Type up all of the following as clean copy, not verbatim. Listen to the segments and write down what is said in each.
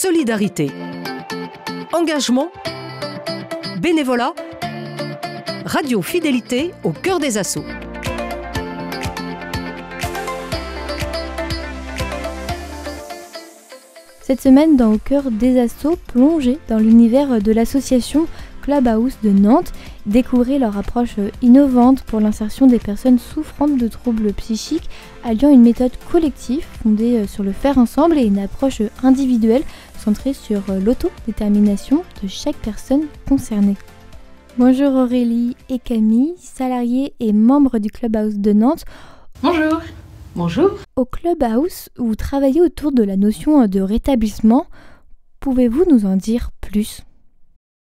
solidarité, engagement, bénévolat, Radio Fidélité au cœur des assos. Cette semaine, dans Au cœur des assos, plongez dans l'univers de l'association Clubhouse de Nantes. Découvrez leur approche innovante pour l'insertion des personnes souffrant de troubles psychiques, alliant une méthode collective fondée sur le faire ensemble et une approche individuelle centrée sur l'autodétermination de chaque personne concernée. Bonjour Aurélie et Camille, salariés et membres du Clubhouse de Nantes. Bonjour. Bonjour. Au Clubhouse, vous travaillez autour de la notion de rétablissement. Pouvez-vous nous en dire plus ?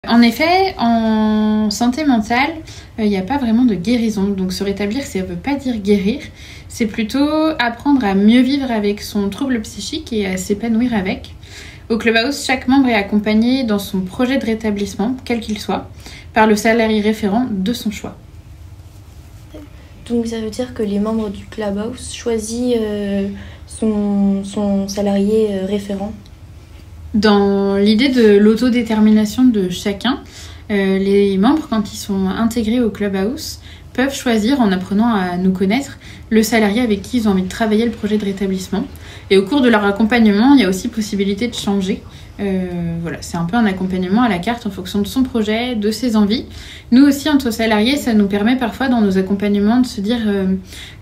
En effet, en santé mentale, il n'y a pas vraiment de guérison. Donc se rétablir, ça ne veut pas dire guérir. C'est plutôt apprendre à mieux vivre avec son trouble psychique et à s'épanouir avec. Au Clubhouse, chaque membre est accompagné dans son projet de rétablissement, quel qu'il soit, par le salarié référent de son choix. Donc ça veut dire que les membres du Clubhouse choisissent son salarié référent. Dans l'idée de l'autodétermination de chacun, les membres, quand ils sont intégrés au Clubhouse, peuvent choisir, en apprenant à nous connaître, le salarié avec qui ils ont envie de travailler le projet de rétablissement. Et au cours de leur accompagnement, il y a aussi possibilité de changer. Voilà, c'est un peu un accompagnement à la carte en fonction de son projet, de ses envies. Nous aussi, en tant que salariés, ça nous permet parfois dans nos accompagnements de se dire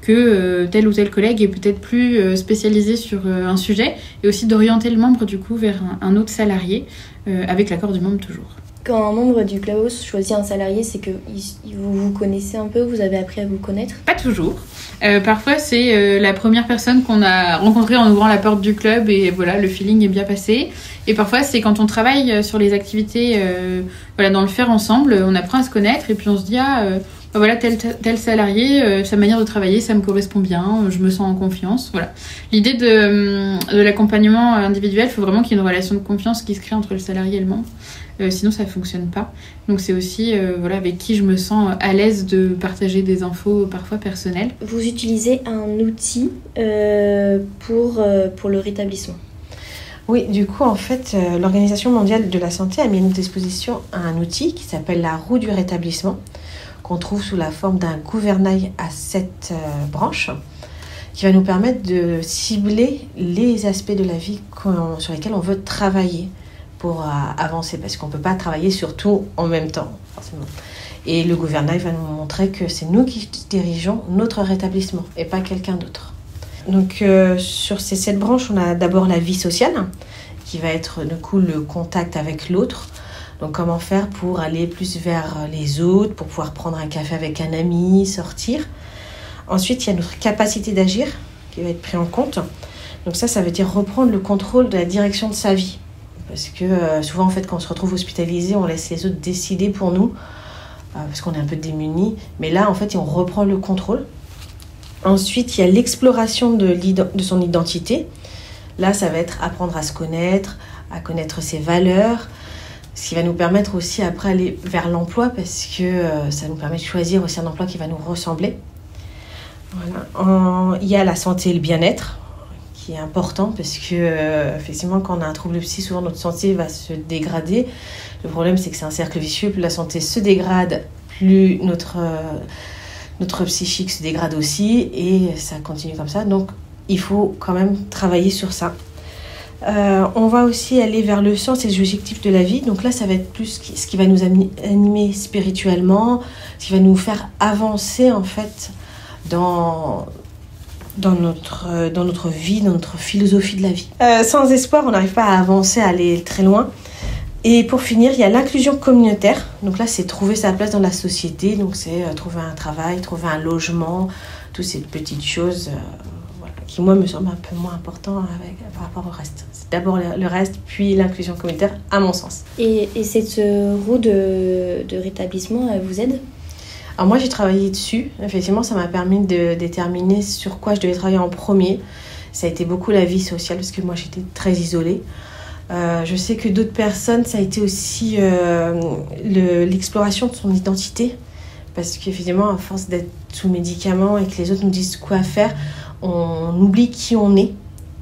que tel ou tel collègue est peut-être plus spécialisé sur un sujet et aussi d'orienter le membre du coup vers un autre salarié avec l'accord du membre toujours. Quand un membre du Clubhouse choisit un salarié, c'est que vous vous connaissez un peu, vous avez appris à vous connaître ? Pas toujours. Parfois, c'est la première personne qu'on a rencontrée en ouvrant la porte du club et voilà, le feeling est bien passé. Et parfois, c'est quand on travaille sur les activités dans le faire ensemble, on apprend à se connaître et puis on se dit voilà, tel salarié, sa manière de travailler, ça me correspond bien, je me sens en confiance. Voilà. L'idée de l'accompagnement individuel, il faut vraiment qu'il y ait une relation de confiance qui se crée entre le salarié et le membre. Sinon, ça ne fonctionne pas. Donc, c'est aussi avec qui je me sens à l'aise de partager des infos parfois personnelles. Vous utilisez un outil pour le rétablissement ? Oui, du coup, en fait, l'Organisation mondiale de la santé a mis à notre disposition un outil qui s'appelle la roue du rétablissement, qu'on trouve sous la forme d'un gouvernail à 7 branches, qui va nous permettre de cibler les aspects de la vie sur lesquels on veut travailler pour avancer, parce qu'on ne peut pas travailler sur tout en même temps, forcément. Et le gouvernail va nous montrer que c'est nous qui dirigeons notre rétablissement et pas quelqu'un d'autre. Donc sur ces 7 branches, on a d'abord la vie sociale, qui va être du coup le contact avec l'autre. Donc comment faire pour aller plus vers les autres, pour pouvoir prendre un café avec un ami, sortir. Ensuite, il y a notre capacité d'agir qui va être pris en compte. Donc ça veut dire reprendre le contrôle de la direction de sa vie. Parce que souvent, en fait, quand on se retrouve hospitalisé, on laisse les autres décider pour nous, parce qu'on est un peu démunis. Mais là, en fait, on reprend le contrôle. Ensuite, il y a l'exploration de son identité. Là, ça va être apprendre à se connaître, à connaître ses valeurs, ce qui va nous permettre aussi après aller vers l'emploi, parce que ça nous permet de choisir aussi un emploi qui va nous ressembler. Voilà. Il y a la santé et le bien-être, qui est important, parce que effectivement, quand on a un trouble psy, souvent notre santé va se dégrader. Le problème, c'est que c'est un cercle vicieux. Plus la santé se dégrade, plus notre psychique se dégrade aussi, et ça continue comme ça. Donc, il faut quand même travailler sur ça. On va aussi aller vers le sens et les objectifs de la vie. Donc là, ça va être plus ce qui va nous animer spirituellement, ce qui va nous faire avancer en fait dans notre vie, dans notre philosophie de la vie. Sans espoir, on n'arrive pas à avancer, à aller très loin. Et pour finir, il y a l'inclusion communautaire. Donc là, c'est trouver sa place dans la société. Donc c'est trouver un travail, trouver un logement, toutes ces petites choses qui, moi, me semblent un peu moins importantes par rapport au reste. C'est d'abord le reste, puis l'inclusion communautaire, à mon sens. Et cette roue de rétablissement, elle vous aide ? Alors moi, j'ai travaillé dessus. Effectivement, ça m'a permis de déterminer sur quoi je devais travailler en premier. Ça a été beaucoup la vie sociale, parce que moi, j'étais très isolée. Je sais que d'autres personnes, ça a été aussi l'exploration de son identité. Parce qu'évidemment, à force d'être sous médicaments et que les autres nous disent quoi faire, on oublie qui on est.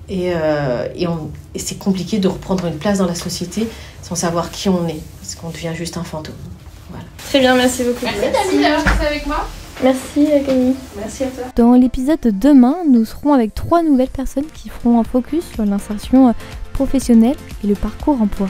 Et c'est compliqué de reprendre une place dans la société sans savoir qui on est, parce qu'on devient juste un fantôme. Voilà. Très bien, merci beaucoup. Merci Camille d'avoir été avec moi. Merci Camille. Merci à toi. Dans l'épisode de demain, nous serons avec 3 nouvelles personnes qui feront un focus sur l'insertion professionnelle et le parcours emploi.